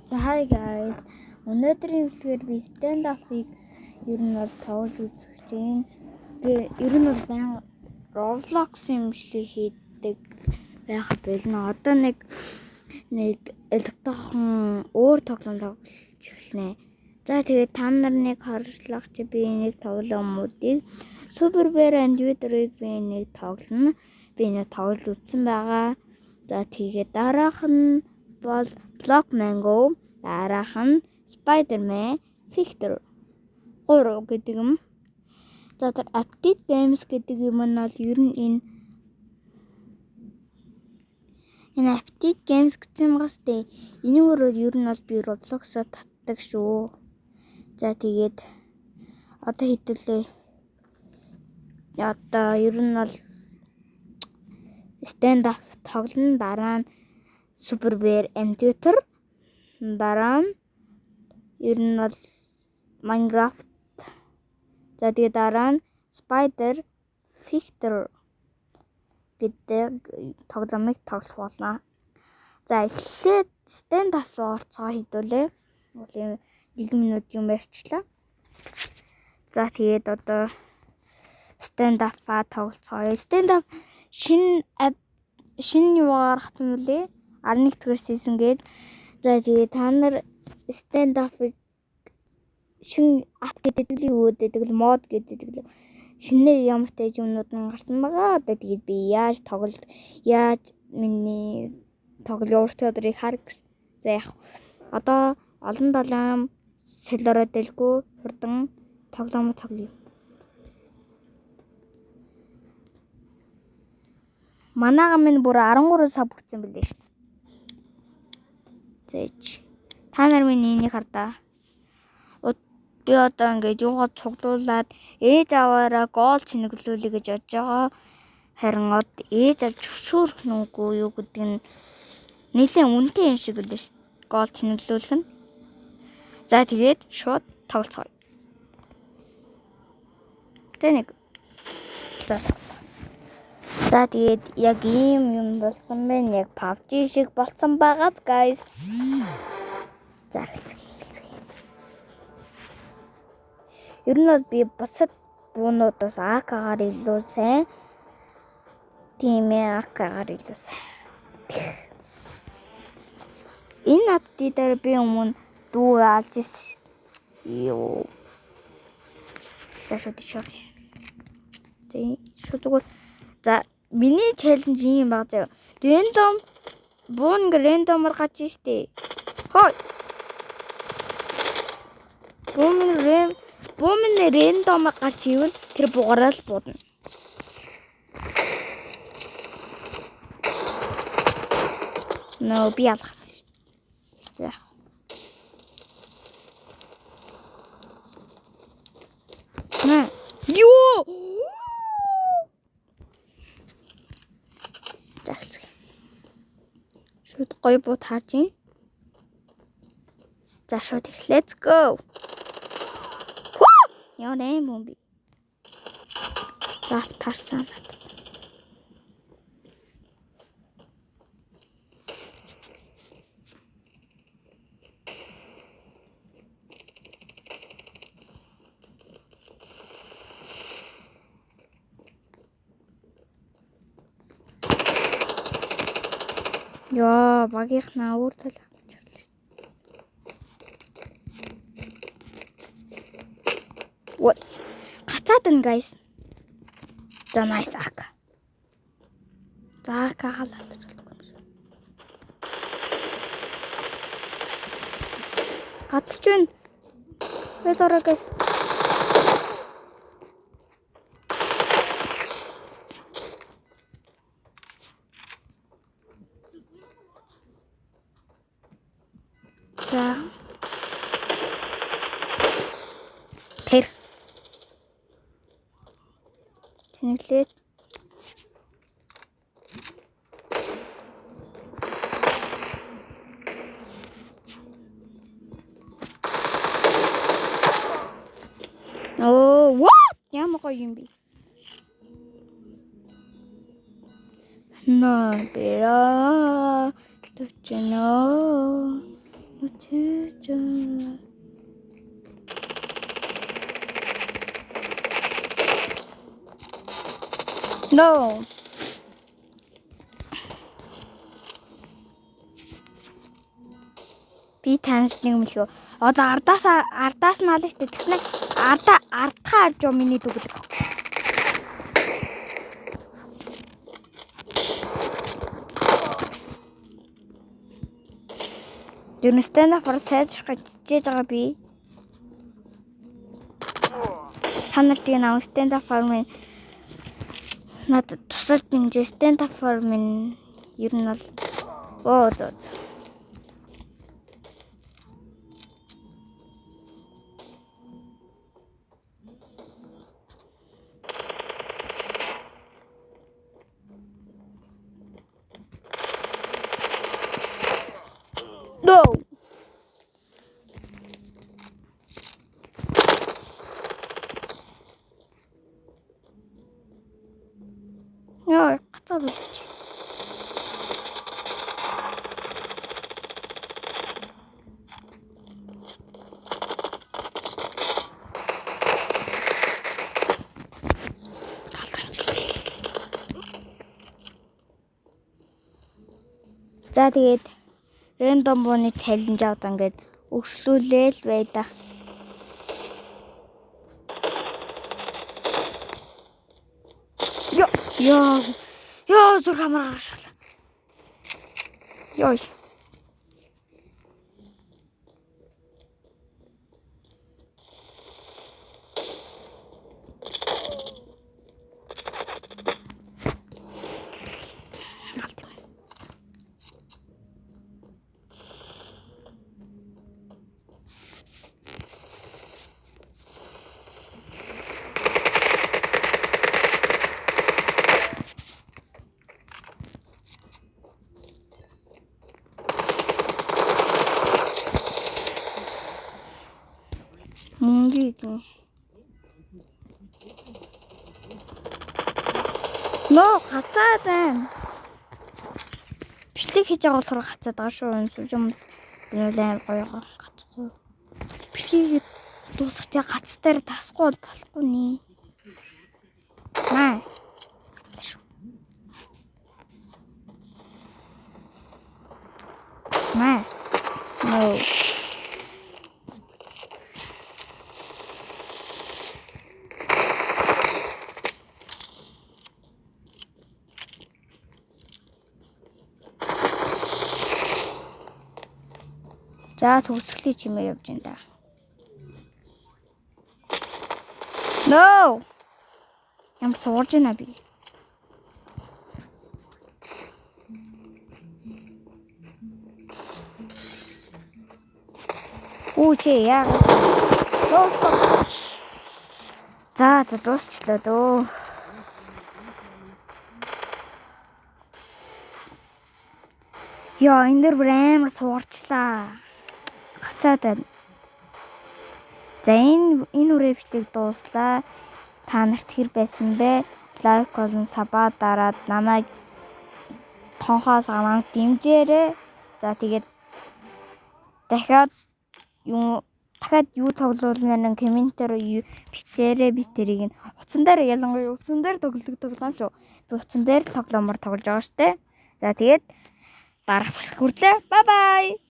So hi guys. Өнөөдрийн video-ээр би stand up-ыг ер нь бол тоглож үзэх чинь. Би ер нь бол баян Roblox юмшлиг хийдэг байх болно. Одоо нэг электрохон өөр тоглоом тоглож эхэлнэ. За тэгээд та нарыг харшлах чи би нэг тоглоомуудыг Super Bear Android-ыг би нэг тоглоно. Би нэг тоглож үзсэн байгаа. За тэгээд дараах нь бол Block Mango, дараах нь Spider-Man, Victor 3 гэдэг юм. За тэр Update Games гэдэг юм нь бол ер нь энэ Update Games гэсэн юм гастай. Энэгээр ер нь бол би Roblox-о татдаг шүү. За тэгээд одоо хэдүүлээ. Одоо ер нь бол stand up тоглоно, дараа нь Super Bear Android, дараа нь ер нь бол Minecraft. За тэгээд дараа нь Spider Victor гэдэг тоглоомыг тоглох болно. За эхлээд stand up орцгоо хийдүүлээ. 1 минут юм ярьчлаа. За тэгээд одоо stand up-а тоглоцгоо. Stand up шинэ юу гаргах юм лээ? 11-р season гээд. За тэгээд та нар stand up-ыг шинэ app гэдэг нь юу гэдэг л мод гэдэг л шинээр ямар тааж юмнууд нь гарсан байгаа. Одоо тэгээд би яаж миний тоглоом өөртөөдрийг харах. За яг одоо олон долоон солиороо дэлгүй хурдан тоглоом тоглоё. Манайга минь бүр 13 сав хүрсэн билээ шүү дээ. Зээч. Та нар минь энийг хардаа. Би одоо ингээд юугаа цуглуулад ээж аваараа гол цэнэглүүлээ гэж бодож байгаа. Харин ээж авч хөшөөрөх нүггүй юу гэдэг нь нэлээд үнэтэй юм шиг үлээ шүү. Гол цэнэглүүлэх нь. За тэгээд шууд тоглоцгоё. Тэнэг. За тэгээд яг юм болсон байна. Яг PUBG шиг болсон байгаа guys. За ер нь бол би бусад буунуудаас AK-гаар илүү сайн. Тийм ээ, AK-гаар илүү сайн. Энэ апдейтээр би өмнө дүү алж ирсэн. Йоо. За шууд. За миний челленж юм баг заа. Рандом буун рандомор гаж штэ. Хой. Буун рандомор гарч ивэл тэр бугараа л буудна. Би алгасан штэ. За. Ёо. Шууд гоё бууд харж ийн. За шууд let's go. Яа нэ бомби. За тарсан. Яа, багийнхнаа өөр талаа гэж хэлсэн. What? Гацаад байна guys. За nice AK. За AK халаад болтгоо юм шиг. Гацч байна. Хэлээрэй guys. За. Тэр. Тэнэглээд. What? Ямар гоё юм бэ? No, pero. No. Би таньд нэг юм хэлээ. Одоо ардаас нь аль штэ. Тэгснэ ардаа харж юу миний дүү гэдэг. Юнэстэн афар сайжрах гэж байгаа би. Та нар тийм аа stand up farm надад тусалж нэмжээ stand up farm ер нь бол No. Яа, гацаа болчих. За тэгээд random бууны challenge одоо ингээд өгшлүүлээл байда. Ёо зүрх хамаар гаргал. Ёо. Мөнгө. Ноо гацаад байна. Бичлэг хийж байгаа болохоор гацаад байгаа шүү. Сүлж юм нэлээд гоё гацхгүй. Бичлэгийг дуусгачаа гац дээр тасахгүй болохгүй нэ. Маа. No. За төгсгөлийн чимээ явж байна да. No. Ям суурж байна би. Чи яа. За дуусчлаа дөө. Яа, энэ дэр амар суурчлаа. Гацаад байна. За энэ үрээвчтийг дууслаа. Та нарт хэр байсан бэ? Лайк болон сабаа дараад намайг тонхоос хамааг дэмжээрэй. За тэгээд дахиад юу тоглоулмаар нэг комментээр бичээрэй. Би тэрийг утсан дээр ялангуяа утсан дээр тоглоом шүү. Би утсан дээр тоглоомор тоглож байгаа штэ. За тэгээд дараах хүртлээ. Бай бай.